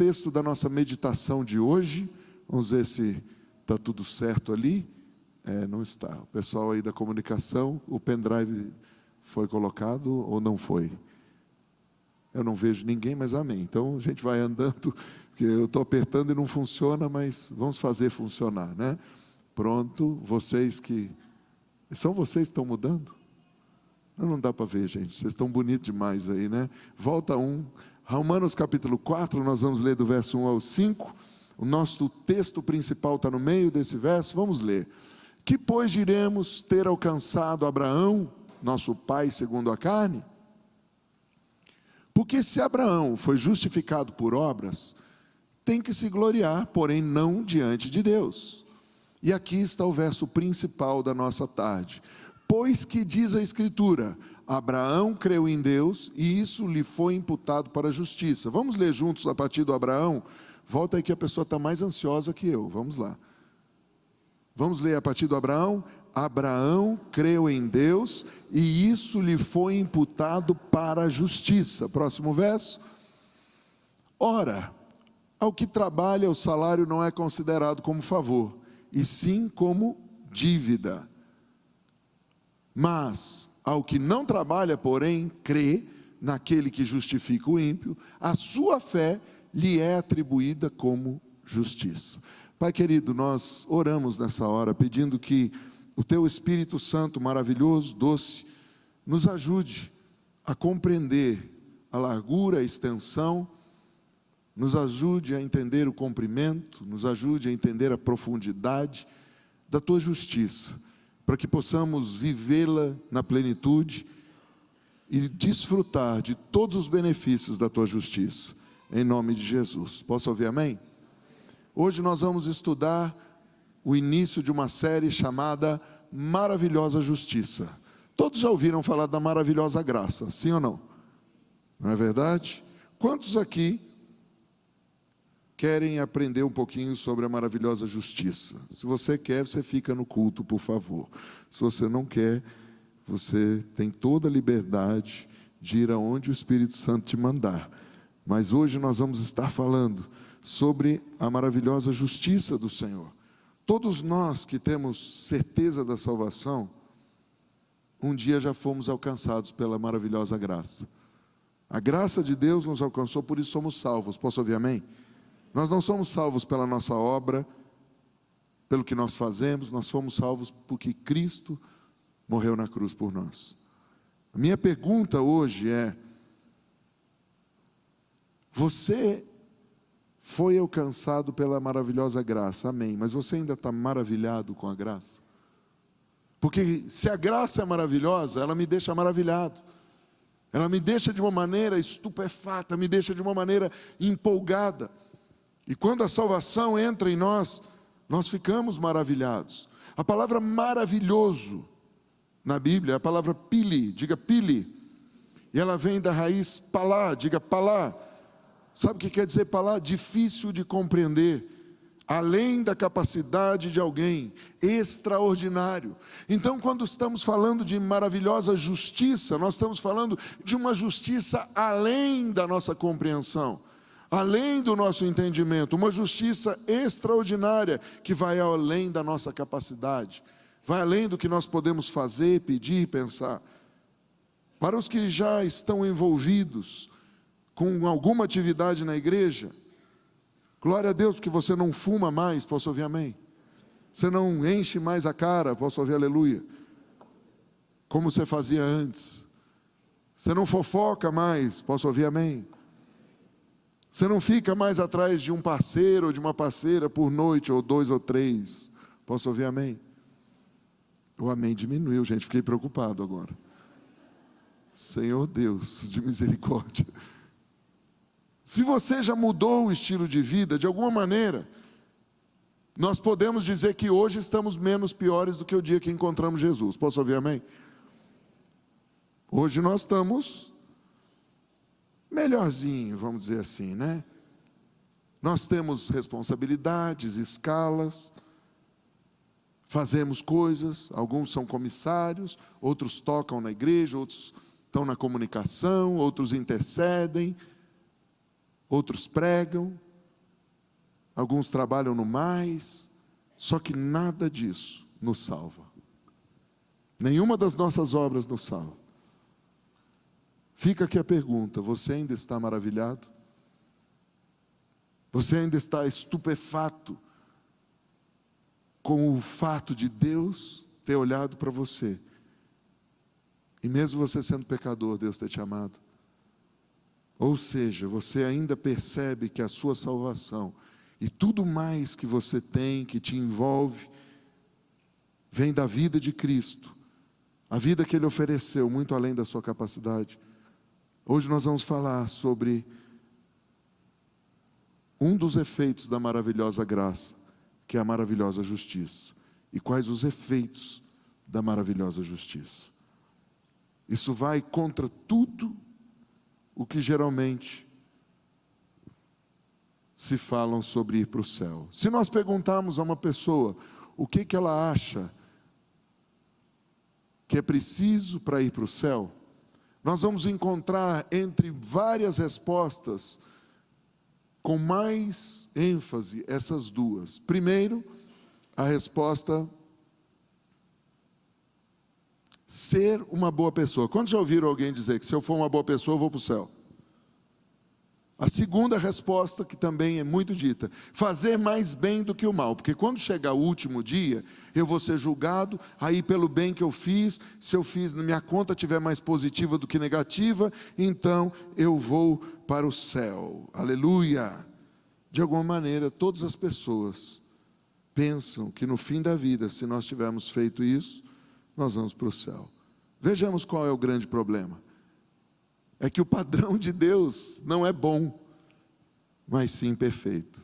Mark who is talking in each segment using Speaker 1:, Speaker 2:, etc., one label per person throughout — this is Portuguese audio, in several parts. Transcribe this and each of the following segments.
Speaker 1: texto da nossa meditação de hoje. Vamos ver se está tudo certo ali. Não está. O pessoal aí da comunicação, o pendrive foi colocado ou não foi? Eu não vejo ninguém, mas amém. Então a gente vai andando, porque eu estou apertando e não funciona, mas vamos fazer funcionar, né? Pronto, são vocês que estão mudando? Não dá para ver, gente, vocês estão bonitos demais aí, né? Volta Romanos capítulo 4, nós vamos ler do verso 1 ao 5, o nosso texto principal está no meio desse verso, vamos ler. Que pois diremos ter alcançado Abraão, nosso pai segundo a carne? Porque se Abraão foi justificado por obras, tem que se gloriar, porém não diante de Deus. E aqui está o verso principal da nossa tarde. Pois que diz a Escritura, Abraão creu em Deus e isso lhe foi imputado para a justiça. Vamos ler juntos a partir do Abraão? Volta aí que a pessoa está mais ansiosa que eu, vamos lá. Vamos ler a partir do Abraão? Abraão creu em Deus e isso lhe foi imputado para a justiça. Próximo verso. Ora, ao que trabalha o salário não é considerado como favor, e sim como dívida. Mas ao que não trabalha, porém, crê naquele que justifica o ímpio, a sua fé lhe é atribuída como justiça. Pai querido, nós oramos nessa hora, pedindo que o Teu Espírito Santo maravilhoso, doce, nos ajude a compreender a largura, a extensão, nos ajude a entender o comprimento, nos ajude a entender a profundidade da Tua justiça, para que possamos vivê-la na plenitude e desfrutar de todos os benefícios da Tua justiça, em nome de Jesus. Posso ouvir amém? Hoje nós vamos estudar o início de uma série chamada Maravilhosa Justiça. Todos já ouviram falar da maravilhosa graça, sim ou não? Não é verdade? Quantos aqui querem aprender um pouquinho sobre a maravilhosa justiça? Se você quer, você fica no culto, por favor. Se você não quer, você tem toda a liberdade de ir aonde o Espírito Santo te mandar. Mas hoje nós vamos estar falando sobre a maravilhosa justiça do Senhor. Todos nós que temos certeza da salvação, um dia já fomos alcançados pela maravilhosa graça. A graça de Deus nos alcançou, por isso somos salvos. Posso ouvir amém? Nós não somos salvos pela nossa obra, pelo que nós fazemos, nós fomos salvos porque Cristo morreu na cruz por nós. A minha pergunta hoje é: você foi alcançado pela maravilhosa graça, amém, mas você ainda está maravilhado com a graça? Porque se a graça é maravilhosa, ela me deixa maravilhado, ela me deixa de uma maneira estupefata, me deixa de uma maneira empolgada, e quando a salvação entra em nós, nós ficamos maravilhados. A palavra maravilhoso na Bíblia é a palavra pili, diga pili, e ela vem da raiz palá, diga palá. Sabe o que quer dizer palá? Difícil de compreender, além da capacidade de alguém, extraordinário. Então, quando estamos falando de maravilhosa justiça, nós estamos falando de uma justiça além da nossa compreensão, além do nosso entendimento, uma justiça extraordinária, que vai além da nossa capacidade, vai além do que nós podemos fazer, pedir, pensar. Para os que já estão envolvidos com alguma atividade na igreja, glória a Deus, porque você não fuma mais, posso ouvir amém? Você não enche mais a cara, posso ouvir aleluia? Como você fazia antes. Você não fofoca mais, posso ouvir amém? Você não fica mais atrás de um parceiro ou de uma parceira por noite, ou 2 ou 3, posso ouvir amém? O amém diminuiu, gente, fiquei preocupado agora. Senhor Deus de misericórdia. Se você já mudou o estilo de vida, de alguma maneira, nós podemos dizer que hoje estamos menos piores do que o dia que encontramos Jesus. Posso ouvir amém? Hoje nós estamos melhorzinho, vamos dizer assim, né? Nós temos responsabilidades, escalas, fazemos coisas, alguns são comissários, outros tocam na igreja, outros estão na comunicação, outros intercedem, outros pregam, alguns trabalham no mais, só que nada disso nos salva. Nenhuma das nossas obras nos salva. Fica aqui a pergunta: você ainda está maravilhado? Você ainda está estupefato com o fato de Deus ter olhado para você, e mesmo você sendo pecador, Deus ter te amado? Ou seja, você ainda percebe que a sua salvação e tudo mais que você tem, que te envolve, vem da vida de Cristo, a vida que Ele ofereceu, muito além da sua capacidade. Hoje nós vamos falar sobre um dos efeitos da maravilhosa graça, que é a maravilhosa justiça. E quais os efeitos da maravilhosa justiça? Isso vai contra tudo o que geralmente se falam sobre ir para o céu. Se nós perguntarmos a uma pessoa o que ela acha que é preciso para ir para o céu, nós vamos encontrar entre várias respostas, com mais ênfase, essas duas. Primeiro, a resposta: ser uma boa pessoa. Quantos já ouviram alguém dizer que se eu for uma boa pessoa, eu vou para o céu? A segunda resposta, que também é muito dita: fazer mais bem do que o mal, porque quando chegar o último dia, eu vou ser julgado, aí pelo bem que eu fiz, se eu fiz, minha conta tiver mais positiva do que negativa, então eu vou para o céu. Aleluia! De alguma maneira, todas as pessoas pensam que no fim da vida, se nós tivermos feito isso, nós vamos para o céu. Vejamos qual é o grande problema. É que o padrão de Deus não é bom, mas sim perfeito.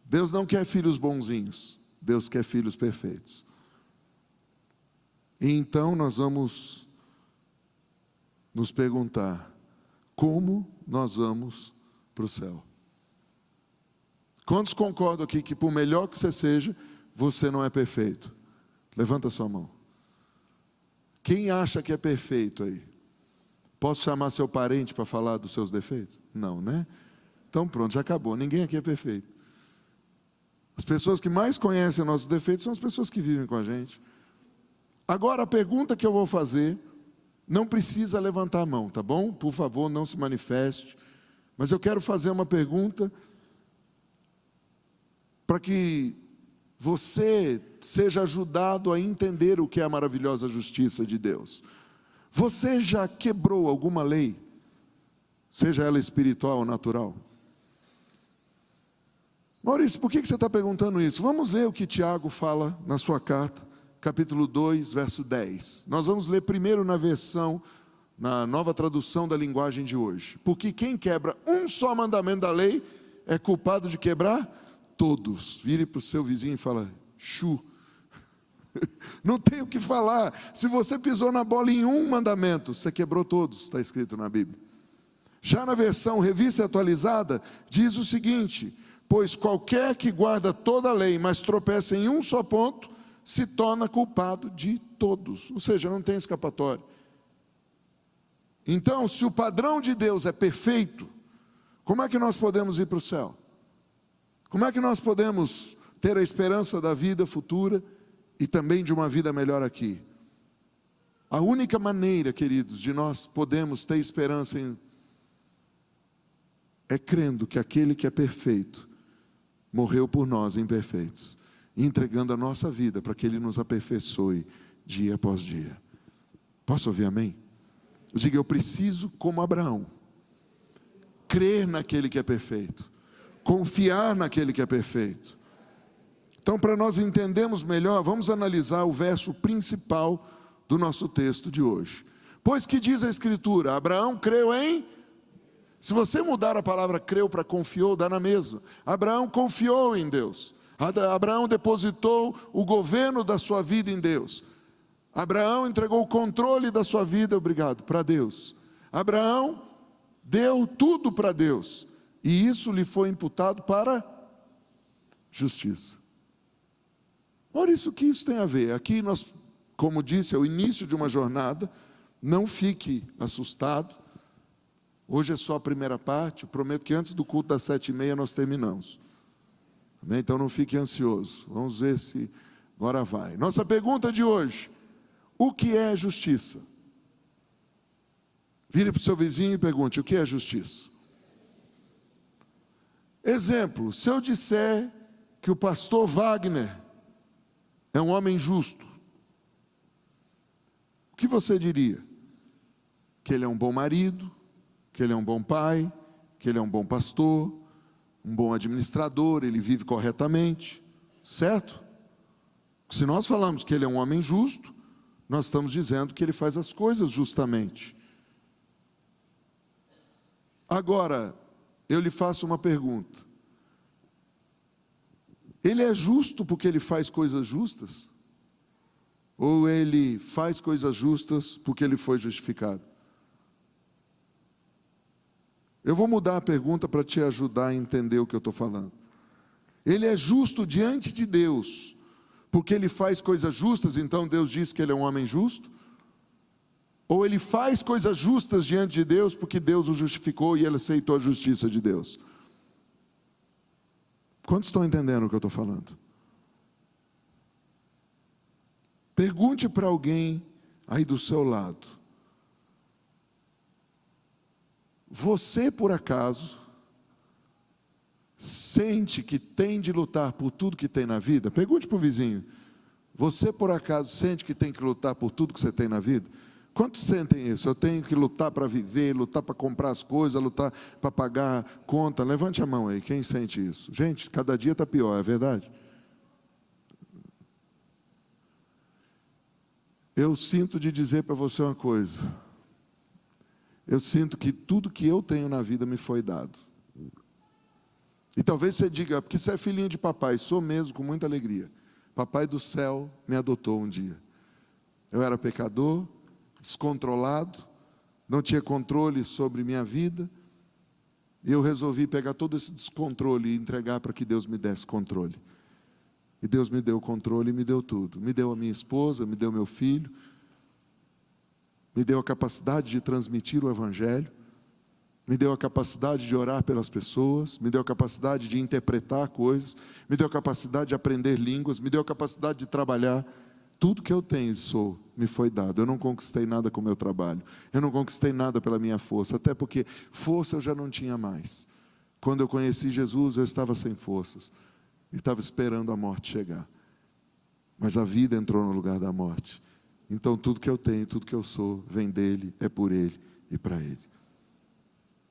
Speaker 1: Deus não quer filhos bonzinhos, Deus quer filhos perfeitos. E então nós vamos nos perguntar: como nós vamos para o céu? Quantos concordam aqui que por melhor que você seja, você não é perfeito? Levanta a sua mão. Quem acha que é perfeito aí? Posso chamar seu parente para falar dos seus defeitos? Não, né? Então pronto, já acabou. Ninguém aqui é perfeito. As pessoas que mais conhecem nossos defeitos são as pessoas que vivem com a gente. Agora, a pergunta que eu vou fazer, não precisa levantar a mão, tá bom? Por favor, não se manifeste. Mas eu quero fazer uma pergunta para que você seja ajudado a entender o que é a maravilhosa justiça de Deus. Você já quebrou alguma lei, seja ela espiritual ou natural? Maurício, por que você está perguntando isso? Vamos ler o que Tiago fala na sua carta, capítulo 2, verso 10. Nós vamos ler primeiro na nova tradução da linguagem de hoje. Porque quem quebra um só mandamento da lei é culpado de quebrar todos. Vire para o seu vizinho e fala: chu. Não tem o que falar. Se você pisou na bola em um mandamento, você quebrou todos, está escrito na Bíblia. Já na versão revista e atualizada, diz o seguinte: pois qualquer que guarda toda a lei, mas tropeça em um só ponto, se torna culpado de todos. Ou seja, não tem escapatória. Então, se o padrão de Deus é perfeito, como é que nós podemos ir para o céu? Como é que nós podemos ter a esperança da vida futura e também de uma vida melhor aqui? A única maneira, queridos, de nós podermos ter esperança é crendo que aquele que é perfeito morreu por nós imperfeitos, entregando a nossa vida para que Ele nos aperfeiçoe dia após dia. Posso ouvir amém? Diga: eu preciso, como Abraão, crer naquele que é perfeito, confiar naquele que é perfeito. Então, para nós entendermos melhor, vamos analisar o verso principal do nosso texto de hoje. Pois que diz a Escritura: Abraão creu em... Se você mudar a palavra creu para confiou, dá na mesma. Abraão confiou em Deus. Abraão depositou o governo da sua vida em Deus. Abraão entregou o controle da sua vida, obrigado, para Deus. Abraão deu tudo para Deus. E isso lhe foi imputado para justiça. Ora, isso que isso tem a ver? Aqui nós, como disse, é o início de uma jornada. Não fique assustado. Hoje é só a primeira parte. Eu prometo que antes do culto das 7h30 nós terminamos. Amém? Então não fique ansioso. Vamos ver se agora vai. Nossa pergunta de hoje: o que é justiça? Vire para o seu vizinho e pergunte: o que é justiça? Exemplo: se eu disser que o pastor Wagner é um homem justo, o que você diria? Que ele é um bom marido, que ele é um bom pai, que ele é um bom pastor, um bom administrador, ele vive corretamente, certo? Se nós falamos que ele é um homem justo, nós estamos dizendo que ele faz as coisas justamente. Agora, eu lhe faço uma pergunta: ele é justo porque ele faz coisas justas? Ou ele faz coisas justas porque ele foi justificado? Eu vou mudar a pergunta para te ajudar a entender o que eu estou falando. Ele é justo diante de Deus porque ele faz coisas justas, então Deus diz que ele é um homem justo? Ou ele faz coisas justas diante de Deus porque Deus o justificou e ele aceitou a justiça de Deus? Quantos estão entendendo o que eu estou falando? Pergunte para alguém aí do seu lado: você por acaso sente que tem de lutar por tudo que tem na vida? Pergunte para o vizinho: você por acaso sente que tem que lutar por tudo que você tem na vida? Quantos sentem isso? Eu tenho que lutar para viver, lutar para comprar as coisas, lutar para pagar conta. Levante a mão aí, quem sente isso? Gente, cada dia está pior, é verdade? Eu sinto de dizer para você uma coisa: eu sinto que tudo que eu tenho na vida me foi dado. E talvez você diga: porque você é filhinho de papai. Sou mesmo, com muita alegria. Papai do céu me adotou um dia. Eu era pecador, descontrolado, não tinha controle sobre minha vida, e eu resolvi pegar todo esse descontrole e entregar para que Deus me desse controle. E Deus me deu o controle e me deu tudo. Me deu a minha esposa, me deu meu filho, me deu a capacidade de transmitir o Evangelho, me deu a capacidade de orar pelas pessoas, me deu a capacidade de interpretar coisas, me deu a capacidade de aprender línguas, me deu a capacidade de trabalhar. Tudo que eu tenho e sou, me foi dado. Eu não conquistei nada com o meu trabalho, eu não conquistei nada pela minha força, até porque força eu já não tinha mais. Quando eu conheci Jesus, eu estava sem forças, e estava esperando a morte chegar. Mas a vida entrou no lugar da morte. Então tudo que eu tenho, tudo que eu sou, vem dele, é por ele e para ele.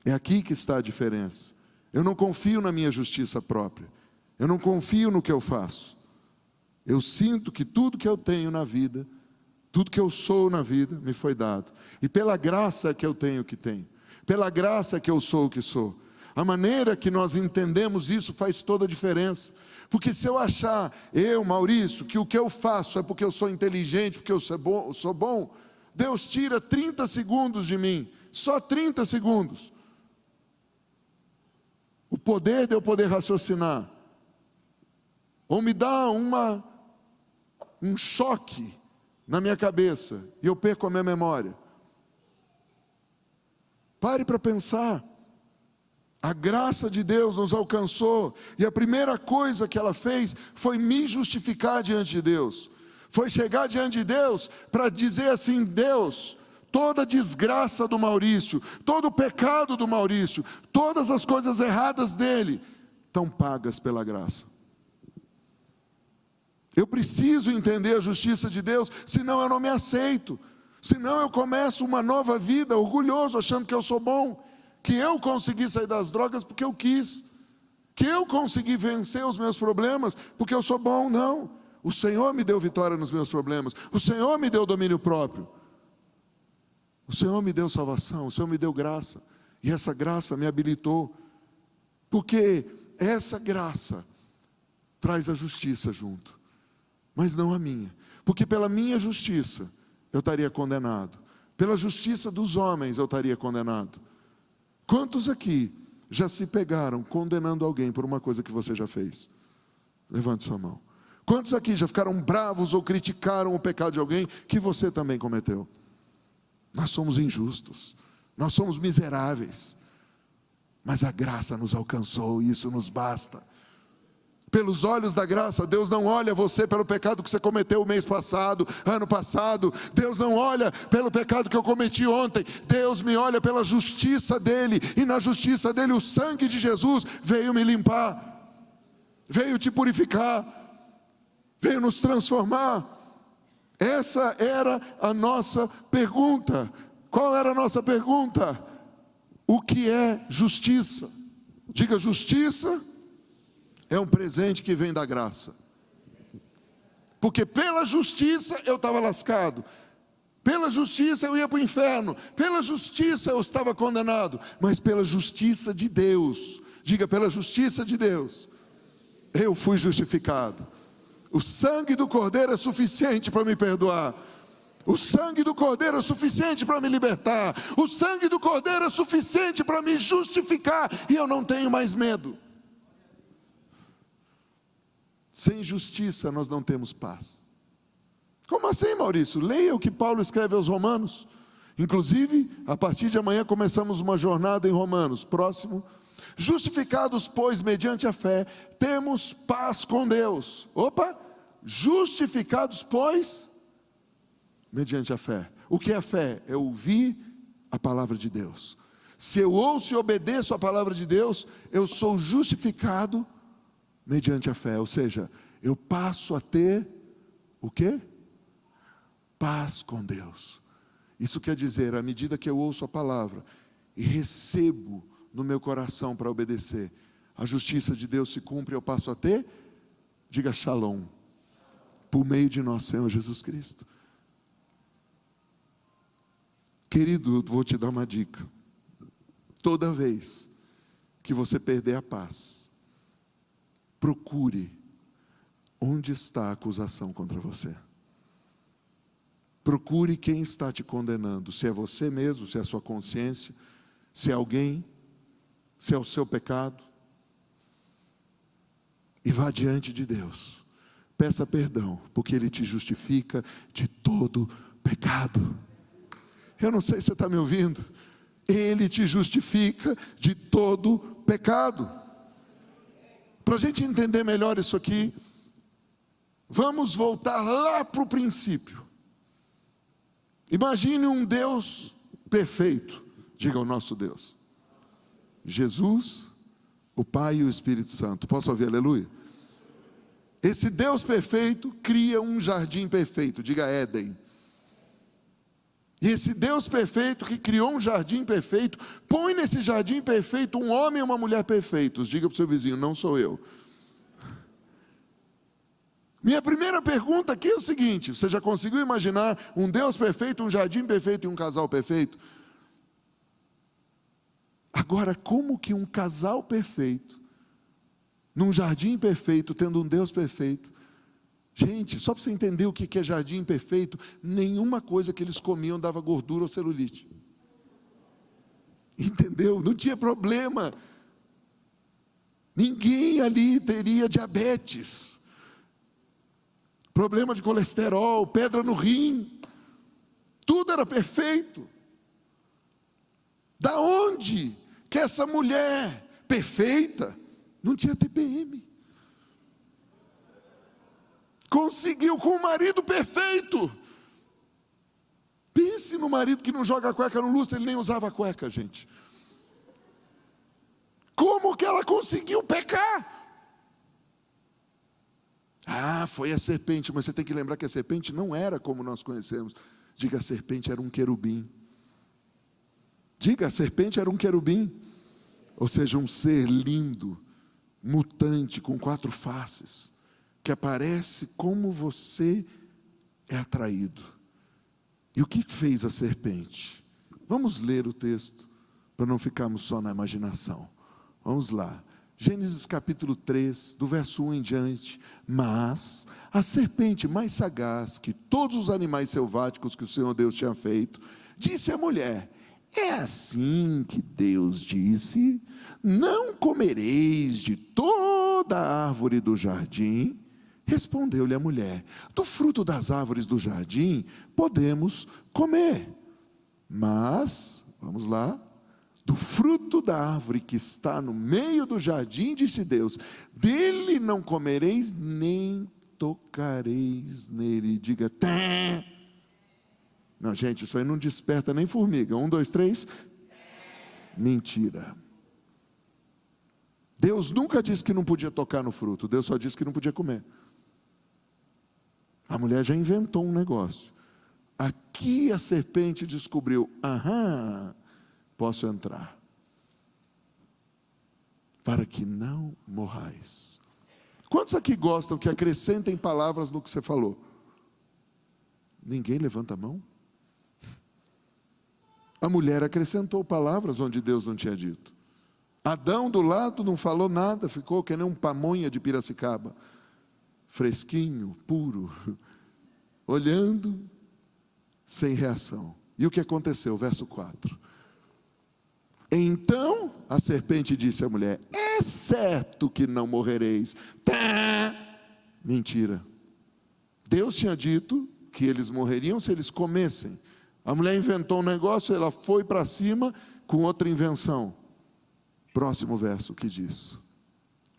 Speaker 1: É aqui que está a diferença. Eu não confio na minha justiça própria, eu não confio no que eu faço. Eu sinto que tudo que eu tenho na vida, tudo que eu sou na vida, me foi dado. E pela graça que eu tenho o que tenho, pela graça que eu sou o que sou. A maneira que nós entendemos isso faz toda a diferença. Porque se eu achar, Maurício, que o que eu faço é porque eu sou inteligente, porque eu sou bom, Deus tira 30 segundos de mim, só 30 segundos. O poder de eu poder raciocinar. Ou me dá um choque na minha cabeça e eu perco a minha memória. Pare para pensar. A graça de Deus nos alcançou, e a primeira coisa que ela fez foi me justificar diante de Deus. Foi chegar diante de Deus para dizer assim: Deus, toda a desgraça do Maurício, todo o pecado do Maurício, todas as coisas erradas dele, estão pagas pela graça. Eu preciso entender a justiça de Deus, senão eu não me aceito. Senão eu começo uma nova vida orgulhoso, achando que eu sou bom, que eu consegui sair das drogas porque eu quis, que eu consegui vencer os meus problemas porque eu sou bom. Não, o Senhor me deu vitória nos meus problemas, o Senhor me deu domínio próprio, o Senhor me deu salvação, o Senhor me deu graça, e essa graça me habilitou, porque essa graça traz a justiça junto, mas não a minha, porque pela minha justiça eu estaria condenado, pela justiça dos homens eu estaria condenado. Quantos aqui já se pegaram condenando alguém por uma coisa que você já fez? Levante sua mão. Quantos aqui já ficaram bravos ou criticaram o pecado de alguém que você também cometeu? Nós somos injustos, nós somos miseráveis, mas a graça nos alcançou e isso nos basta. pelos olhos da graça. Deus não olha você pelo pecado que você cometeu o mês passado, ano passado. Deus não olha pelo pecado que eu cometi ontem. Deus me olha pela justiça dele, e na justiça dele o sangue de Jesus veio me limpar, veio te purificar, veio nos transformar. Essa era a nossa pergunta. Qual era a nossa pergunta? O que é justiça? Diga: justiça é um presente que vem da graça. Porque pela justiça eu estava lascado, pela justiça eu ia para o inferno, pela justiça eu estava condenado, mas pela justiça de Deus, diga: pela justiça de Deus, eu fui justificado. O sangue do Cordeiro é suficiente para me perdoar. O sangue do Cordeiro é suficiente para me libertar. O sangue do Cordeiro é suficiente para me justificar, e eu não tenho mais medo. Sem justiça nós não temos paz. Como assim, Maurício? Leia o que Paulo escreve aos Romanos. Inclusive, a partir de amanhã começamos uma jornada em Romanos. Próximo. Justificados, pois, mediante a fé, temos paz com Deus. Opa! Justificados, pois, mediante a fé. O que é a fé? É ouvir a palavra de Deus. Se eu ouço e obedeço a palavra de Deus, eu sou justificado mediante a fé. Ou seja, eu passo a ter o quê? Paz com Deus. Isso quer dizer, à medida que eu ouço a palavra e recebo no meu coração para obedecer, a justiça de Deus se cumpre, eu passo a ter, diga, shalom, por meio de nosso Senhor Jesus Cristo. Querido, eu vou te dar uma dica. Toda vez que você perder a paz, procure onde está a acusação contra você. Procure quem está te condenando, se é você mesmo, se é a sua consciência, se é alguém, se é o seu pecado. E vá diante de Deus, peça perdão, porque Ele te justifica de todo pecado. Eu não sei se você está me ouvindo. Ele te justifica de todo pecado. Para a gente entender melhor isso aqui, vamos voltar lá para o princípio. Imagine um Deus perfeito. Diga: o nosso Deus. Jesus, o Pai e o Espírito Santo. Posso ouvir aleluia? Esse Deus perfeito cria um jardim perfeito. Diga: Éden. E esse Deus perfeito que criou um jardim perfeito, põe nesse jardim perfeito um homem e uma mulher perfeitos. Diga para o seu vizinho: não sou eu. Minha primeira pergunta aqui é o seguinte: você já conseguiu imaginar um Deus perfeito, um jardim perfeito e um casal perfeito? Agora, como que um casal perfeito, num jardim perfeito, tendo um Deus perfeito? Gente, só para você entender o que é jardim perfeito, nenhuma coisa que eles comiam dava gordura ou celulite. Entendeu? Não tinha problema. Ninguém ali teria diabetes, problema de colesterol, pedra no rim. Tudo era perfeito. Da onde que essa mulher perfeita não tinha TPM? Conseguiu com um marido perfeito. Pense no marido que não joga a cueca no lustre. Ele nem usava cueca, gente. Como que ela conseguiu pecar? Ah, foi a serpente. Mas você tem que lembrar que a serpente não era como nós conhecemos. Diga: a serpente era um querubim. Diga: a serpente era um querubim. Ou seja, um ser lindo, mutante, com 4 faces, que aparece como você é atraído. E o que fez a serpente? Vamos ler o texto, para não ficarmos só na imaginação. Vamos lá. Gênesis capítulo 3, do verso 1 em diante. Mas a serpente mais sagaz que todos os animais selváticos que o Senhor Deus tinha feito, disse à mulher: é assim que Deus disse: não comereis de toda a árvore do jardim? Respondeu-lhe a mulher: do fruto das árvores do jardim podemos comer, mas, vamos lá, do fruto da árvore que está no meio do jardim, disse Deus, dele não comereis, nem tocareis nele. Diga, té. Não, gente, isso aí não desperta nem formiga. 1, 2, 3. Mentira. Deus nunca disse que não podia tocar no fruto, Deus só disse que não podia comer. A mulher já inventou um negócio. Aqui a serpente descobriu, aham, posso entrar, para que não morrais. Quantos aqui gostam que acrescentem palavras no que você falou? Ninguém levanta a mão? A mulher acrescentou palavras onde Deus não tinha dito. Adão do lado não falou nada, ficou que nem um pamonha de Piracicaba, fresquinho, puro, olhando, sem reação. E o que aconteceu? Verso 4. Então a serpente disse à mulher, é certo que não morrereis. Tá. Mentira. Deus tinha dito que eles morreriam se eles comessem. A mulher inventou um negócio, ela foi para cima com outra invenção. Próximo verso que diz,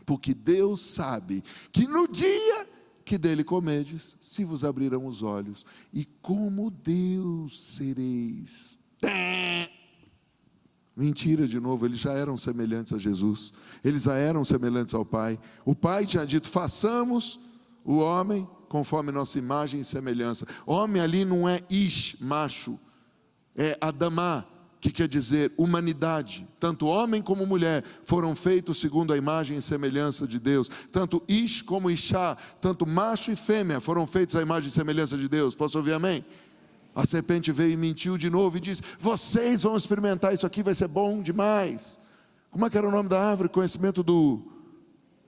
Speaker 1: porque Deus sabe que no dia que dele comedes, se vos abrirão os olhos, e como Deus sereis. Tá. Mentira de novo, eles já eram semelhantes a Jesus, eles já eram semelhantes ao Pai. O Pai tinha dito, façamos o homem conforme nossa imagem e semelhança. Homem ali não é ish, macho, é adamá, que quer dizer humanidade. Tanto homem como mulher foram feitos segundo a imagem e semelhança de Deus. Tanto ish como ishá, tanto macho e fêmea foram feitos à imagem e semelhança de Deus. Posso ouvir amém? A serpente veio e mentiu de novo e disse, vocês vão experimentar isso aqui, vai ser bom demais. Como é que era o nome da árvore? Conhecimento do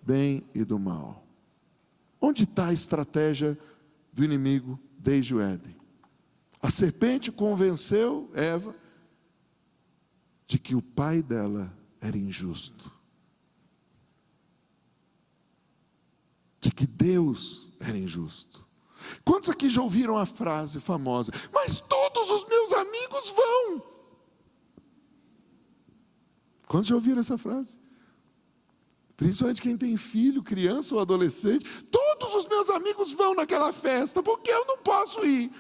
Speaker 1: bem e do mal. Onde está a estratégia do inimigo desde o Éden? A serpente convenceu Eva de que o pai dela era injusto, de que Deus era injusto. Quantos aqui já ouviram a frase famosa, mas todos os meus amigos vão? Quantos já ouviram essa frase? Principalmente quem tem filho, criança ou adolescente. Todos os meus amigos vão naquela festa, porque eu não posso ir.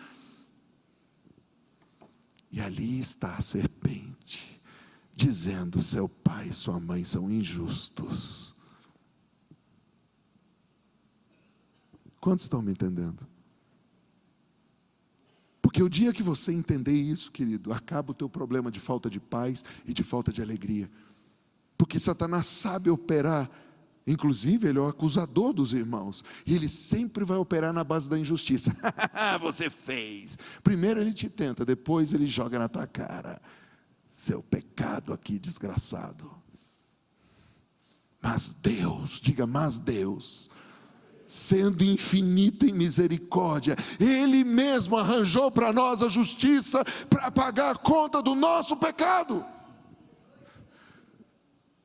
Speaker 1: E ali está a serpente, dizendo, seu pai e sua mãe são injustos. Quantos estão me entendendo? Porque o dia que você entender isso, querido, acaba o teu problema de falta de paz e de falta de alegria. Porque Satanás sabe operar, inclusive ele é o acusador dos irmãos, e ele sempre vai operar na base da injustiça. Você fez. Primeiro ele te tenta, depois ele joga na tua cara, seu pecado aqui desgraçado. Mas Deus, diga, mas Deus, sendo infinito em misericórdia, Ele mesmo arranjou para nós a justiça, para pagar a conta do nosso pecado.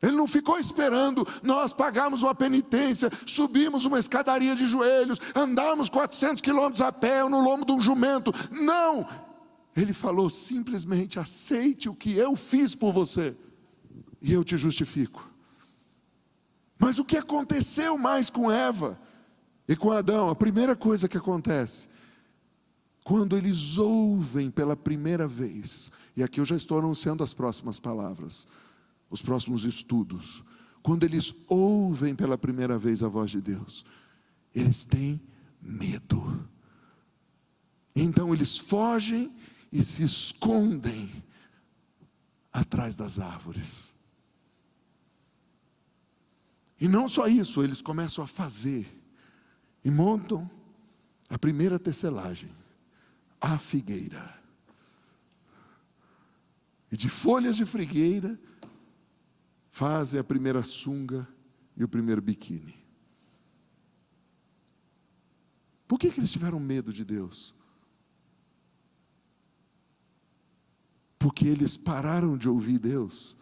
Speaker 1: Ele não ficou esperando nós pagarmos uma penitência, subimos uma escadaria de joelhos, andarmos 400 quilômetros a pé ou no lombo de um jumento. Não! Ele falou simplesmente, aceite o que eu fiz por você, e eu te justifico. Mas o que aconteceu mais com Eva e com Adão? A primeira coisa que acontece, quando eles ouvem pela primeira vez, e aqui eu já estou anunciando as próximas palavras, os próximos estudos, quando eles ouvem pela primeira vez a voz de Deus, eles têm medo. Então eles fogem e se escondem atrás das árvores. E não só isso, eles começam a fazer, e montam a primeira tecelagem, a figueira. E de folhas de figueira, fazem a primeira sunga e o primeiro biquíni. Por que eles tiveram medo de Deus? Porque eles pararam de ouvir Deus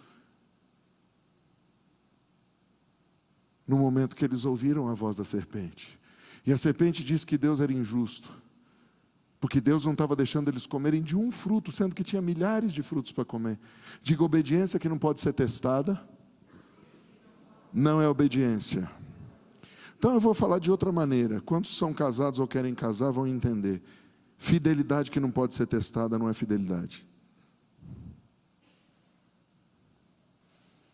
Speaker 1: no momento que eles ouviram a voz da serpente. E a serpente disse que Deus era injusto, Porque Deus não estava deixando eles comerem de um fruto, sendo que tinha milhares de frutos para comer. Diga, obediência que não pode ser testada, não é obediência. Então eu vou falar de outra maneira. Quantos são casados ou querem casar vão entender. Fidelidade que não pode ser testada não é fidelidade.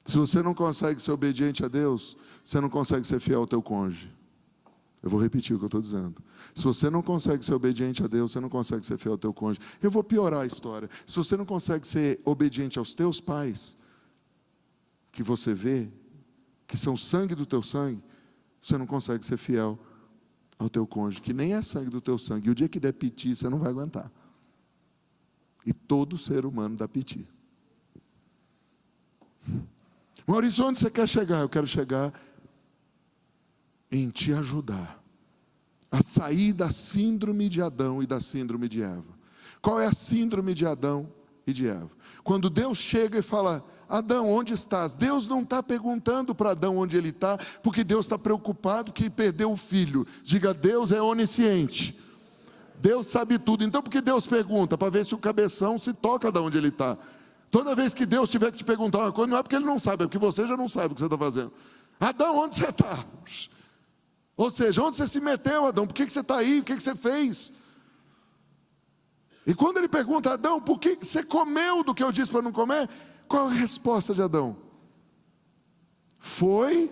Speaker 1: Se você não consegue ser obediente a Deus, você não consegue ser fiel ao teu cônjuge. Eu vou repetir o que eu estou dizendo. Se você não consegue ser obediente a Deus, você não consegue ser fiel ao teu cônjuge. Eu vou piorar a história. Se você não consegue ser obediente aos teus pais, que você vê, que são sangue do teu sangue, você não consegue ser fiel ao teu cônjuge, que nem é sangue do teu sangue. E o dia que der piti, você não vai aguentar. E todo ser humano dá piti. Maurício, onde você quer chegar? Eu quero chegar em te ajudar a sair da síndrome de Adão e da síndrome de Eva. Qual é a síndrome de Adão e de Eva? Quando Deus chega e fala, Adão, onde estás? Deus não está perguntando para Adão onde ele está, porque Deus está preocupado que perdeu o filho. Diga, Deus é onisciente. Deus sabe tudo. Então por que Deus pergunta? Para ver se o cabeção se toca de onde ele está. Toda vez que Deus tiver que te perguntar uma coisa, não é porque ele não sabe, é porque você já não sabe o que você está fazendo. Adão, onde você está? Ou seja, onde você se meteu, Adão? Por que você está aí? O que você fez? E quando ele pergunta, Adão, por que você comeu do que eu disse para não comer? Qual é a resposta de Adão? Foi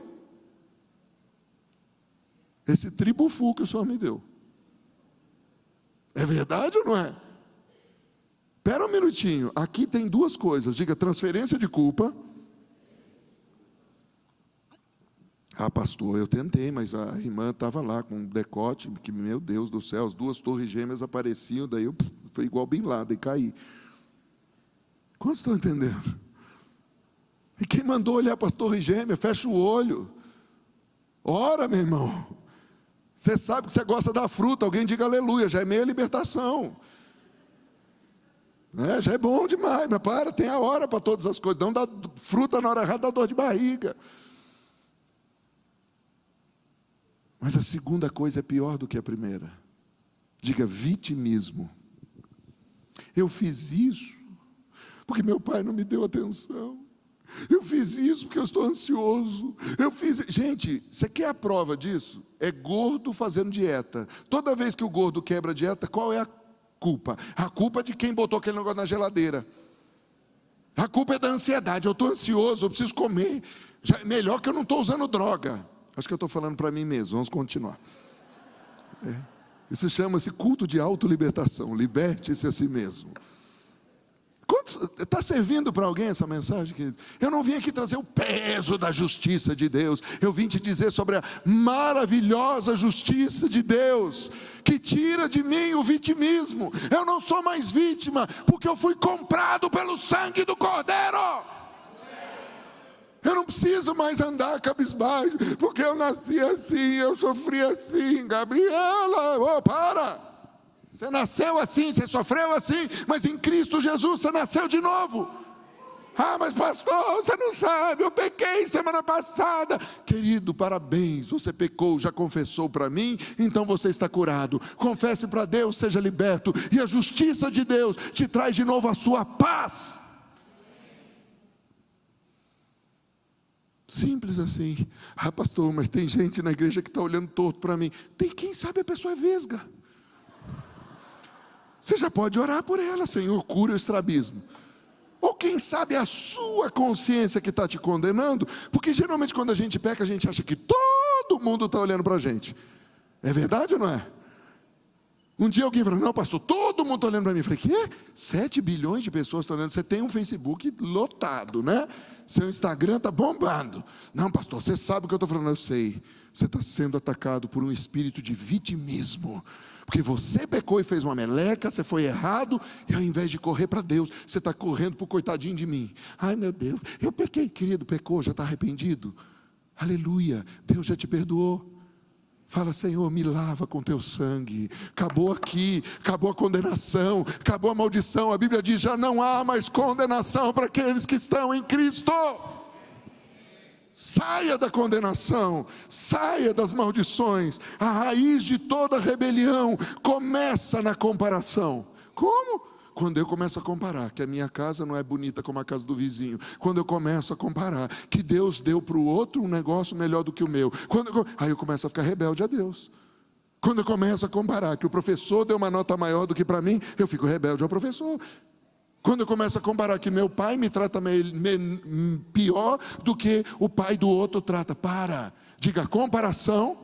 Speaker 1: esse tribufu que o Senhor me deu. É verdade ou não é? Espera um minutinho, aqui tem duas coisas. Diga, transferência de culpa. Ah, pastor, eu tentei, mas a irmã estava lá com um decote, que, meu Deus do céu, as duas torres gêmeas apareciam, daí eu foi igual Bin Laden e caí. Quantos estão entendendo? E quem mandou olhar para as torres gêmeas, fecha o olho. Ora, meu irmão, você sabe que você gosta da fruta, alguém diga aleluia, já é meia libertação. Já é bom demais, mas para, tem a hora para todas as coisas. Não dá fruta na hora errada, dá dor de barriga. Mas a segunda coisa é pior do que a primeira. Diga, vitimismo. Eu fiz isso porque meu pai não me deu atenção. Eu fiz isso porque eu estou ansioso. Gente, você quer a prova disso? É gordo fazendo dieta. Toda vez que o gordo quebra a dieta, qual é a culpa? A culpa é de quem botou aquele negócio na geladeira. A culpa é da ansiedade. Eu estou ansioso, eu preciso comer. Melhor que eu não estou usando droga. Acho que eu estou falando para mim mesmo. Vamos continuar. Isso chama-se culto de autolibertação. Liberte-se a si mesmo. Está servindo para alguém essa mensagem, querido? Eu não vim aqui trazer o peso da justiça de Deus. Eu vim te dizer sobre a maravilhosa justiça de Deus, que tira de mim o vitimismo. Eu não sou mais vítima, porque eu fui comprado pelo sangue do Cordeiro. Eu não preciso mais andar cabisbaixo, porque eu nasci assim, eu sofri assim. Gabriela, para! Você nasceu assim, você sofreu assim, mas em Cristo Jesus você nasceu de novo. Ah, mas pastor, você não sabe, eu pequei semana passada. Querido, parabéns, você pecou, já confessou para mim, então você está curado. Confesse para Deus, seja liberto, e a justiça de Deus te traz de novo a sua paz. Simples assim. Ah, pastor, mas tem gente na igreja que está olhando torto para mim. Tem, quem sabe a pessoa é vesga. Você já pode orar por ela, Senhor, cura o estrabismo. Ou quem sabe a sua consciência que está te condenando, porque geralmente quando a gente peca, a gente acha que todo mundo está olhando para a gente. É verdade ou não é? Um dia alguém falou, não pastor, todo mundo está olhando para mim. Eu falei, quê? 7 bilhões de pessoas estão olhando. Você tem um Facebook lotado, né? Seu Instagram está bombando. Não pastor, você sabe o que eu estou falando. Eu sei, você está sendo atacado por um espírito de vitimismo. Porque você pecou e fez uma meleca, você foi errado, e ao invés de correr para Deus, você está correndo para o coitadinho de mim. Ai meu Deus, eu pequei, querido, pecou, já está arrependido? Aleluia, Deus já te perdoou. Fala, Senhor, me lava com teu sangue. Acabou aqui, acabou a condenação, acabou a maldição. A Bíblia diz, já não há mais condenação para aqueles que estão em Cristo. Saia da condenação, saia das maldições. A raiz de toda rebelião começa na comparação. Como? Quando eu começo a comparar que a minha casa não é bonita como a casa do vizinho. Quando eu começo a comparar que Deus deu para o outro um negócio melhor do que o meu. Aí eu começo a ficar rebelde a Deus. Quando eu começo a comparar que o professor deu uma nota maior do que para mim, eu fico rebelde ao professor. Quando eu começo a comparar que meu pai me trata pior do que o pai do outro trata. Diga, comparação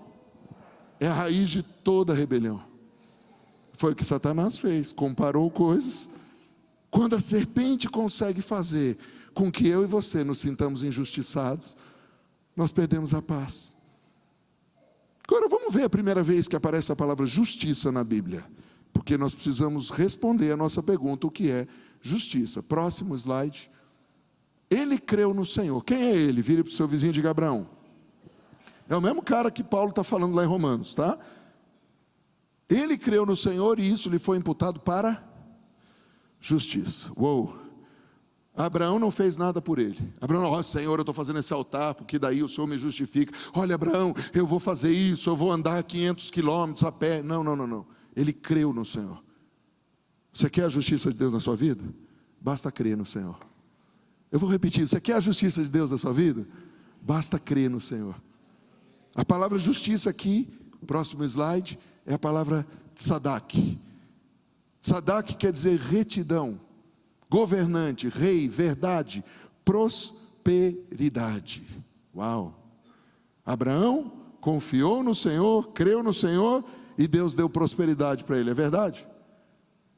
Speaker 1: é a raiz de toda rebelião. Foi o que Satanás fez, comparou coisas. Quando a serpente consegue fazer com que eu e você nos sintamos injustiçados, nós perdemos a paz. Agora vamos ver a primeira vez que aparece a palavra justiça na Bíblia, porque nós precisamos responder a nossa pergunta, o que é justiça. Próximo slide. Ele creu no Senhor. Quem é ele? Vire para o seu vizinho e diga: Abraão. É o mesmo cara que Paulo está falando lá em Romanos, tá? Ele creu no Senhor e isso lhe foi imputado para justiça. Uou! Abraão não fez nada por ele. Abraão, ó Senhor, eu estou fazendo esse altar, porque daí o Senhor me justifica. Olha, Abraão, eu vou fazer isso, eu vou andar 500 quilômetros a pé. Não. Ele creu no Senhor. Você quer a justiça de Deus na sua vida? Basta crer no Senhor. Eu vou repetir, você quer a justiça de Deus na sua vida? Basta crer no Senhor. A palavra justiça aqui, próximo slide, é a palavra tzadak. Tzadak quer dizer retidão, governante, rei, verdade, prosperidade. Uau! Abraão confiou no Senhor, creu no Senhor e Deus deu prosperidade para ele, é verdade?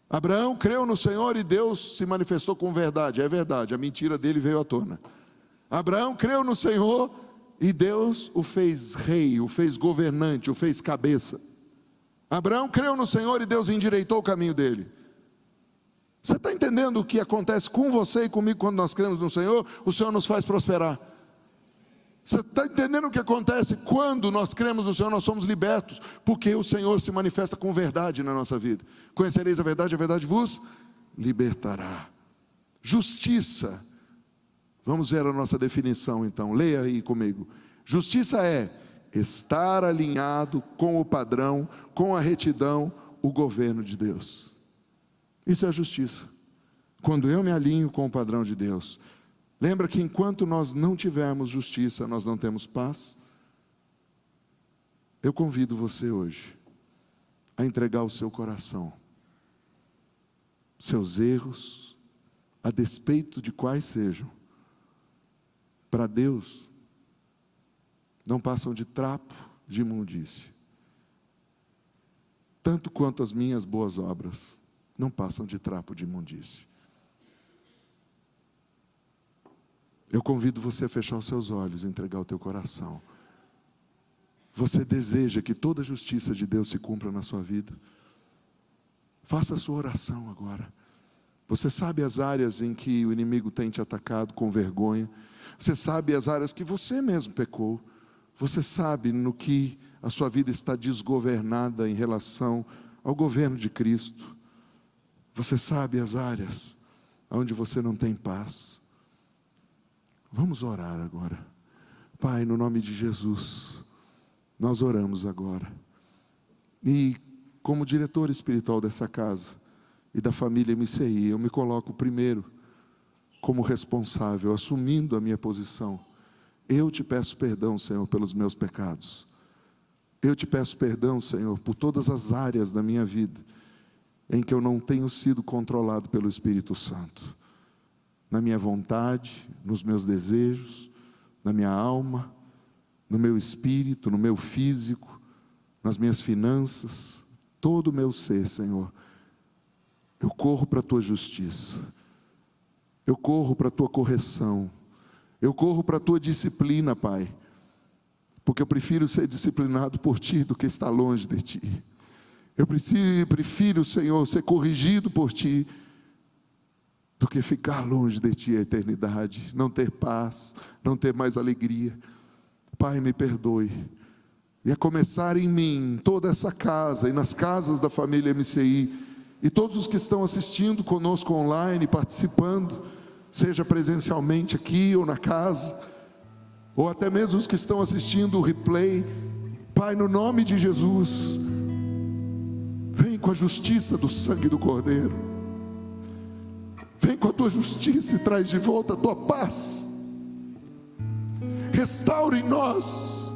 Speaker 1: Abraão creu no Senhor e Deus se manifestou com verdade, é verdade, a mentira dele veio à tona. Abraão creu no Senhor e Deus o fez rei, o fez governante, o fez cabeça. Abraão creu no Senhor e Deus endireitou o caminho dele. Você está entendendo o que acontece com você e comigo quando nós cremos no Senhor? O Senhor nos faz prosperar. Você está entendendo o que acontece quando nós cremos no Senhor? Nós somos libertos, porque o Senhor se manifesta com verdade na nossa vida. Conhecereis a verdade vos libertará. Justiça. Vamos ver a nossa definição então, leia aí comigo. Justiça é estar alinhado com o padrão, com a retidão, o governo de Deus. Isso é a justiça. Quando eu me alinho com o padrão de Deus. Lembra que enquanto nós não tivermos justiça, nós não temos paz? Eu convido você hoje a entregar o seu coração, seus erros, a despeito de quais sejam, para Deus, não passam de trapo de imundície, tanto quanto as minhas boas obras não passam de trapo de imundície. Eu convido você a fechar os seus olhos e entregar o teu coração. Você deseja que toda a justiça de Deus se cumpra na sua vida? Faça a sua oração agora. Você sabe as áreas em que o inimigo tem te atacado com vergonha. Você sabe as áreas que você mesmo pecou. Você sabe no que a sua vida está desgovernada em relação ao governo de Cristo. Você sabe as áreas onde você não tem paz. Vamos orar agora. Pai, no nome de Jesus, nós oramos agora. E como diretor espiritual dessa casa e da família MCI, eu me coloco primeiro como responsável, assumindo a minha posição. Eu te peço perdão, Senhor, pelos meus pecados. Eu te peço perdão, Senhor, por todas as áreas da minha vida em que eu não tenho sido controlado pelo Espírito Santo. Na minha vontade, nos meus desejos, na minha alma, no meu espírito, no meu físico, nas minhas finanças, todo o meu ser, Senhor. Eu corro para a tua justiça, eu corro para a tua correção, eu corro para a tua disciplina, Pai, porque eu prefiro ser disciplinado por ti do que estar longe de ti. Eu prefiro, Senhor, ser corrigido por ti do que ficar longe de ti a eternidade, não ter paz, não ter mais alegria. Pai, me perdoe. E a começar em mim, em toda essa casa e nas casas da família MCI, e todos os que estão assistindo conosco online, participando, seja presencialmente aqui ou na casa, ou até mesmo os que estão assistindo o replay, Pai, no nome de Jesus, vem com a justiça do sangue do Cordeiro, vem com a tua justiça e traz de volta a tua paz. Restaure em nós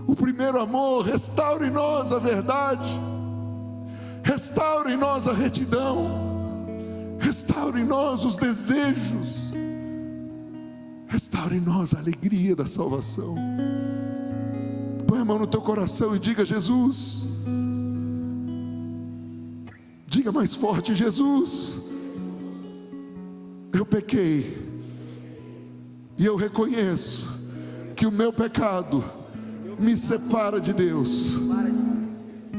Speaker 1: o primeiro amor, restaure em nós a verdade, restaure em nós a retidão, restaure em nós os desejos, restaure em nós a alegria da salvação. Põe a mão no teu coração e diga: Jesus. Diga mais forte: Jesus, eu pequei, e eu reconheço que o meu pecado me separa de Deus.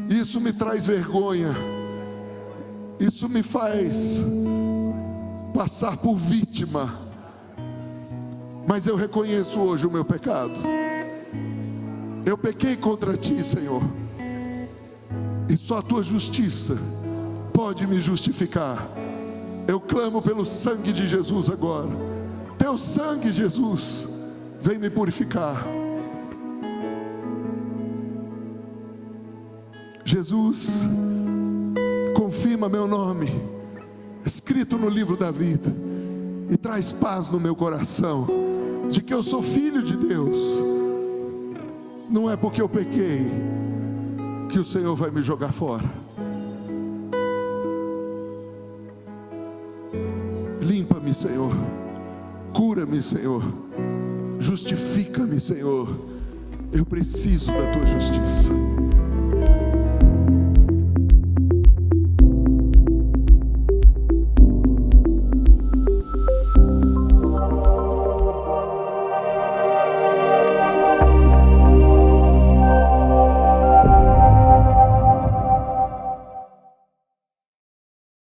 Speaker 1: Isso me traz vergonha, isso me faz passar por vítima, mas eu reconheço hoje o meu pecado. Eu pequei contra ti, Senhor, e só a tua justiça pode me justificar. Eu clamo pelo sangue de Jesus agora. Teu sangue, Jesus, vem me purificar. Jesus, confirma meu nome escrito no livro da vida e traz paz no meu coração de que eu sou filho de Deus. Não é porque eu pequei que o Senhor vai me jogar fora. Limpa-me, Senhor. Cura-me, Senhor. Justifica-me, Senhor. Eu preciso da tua justiça.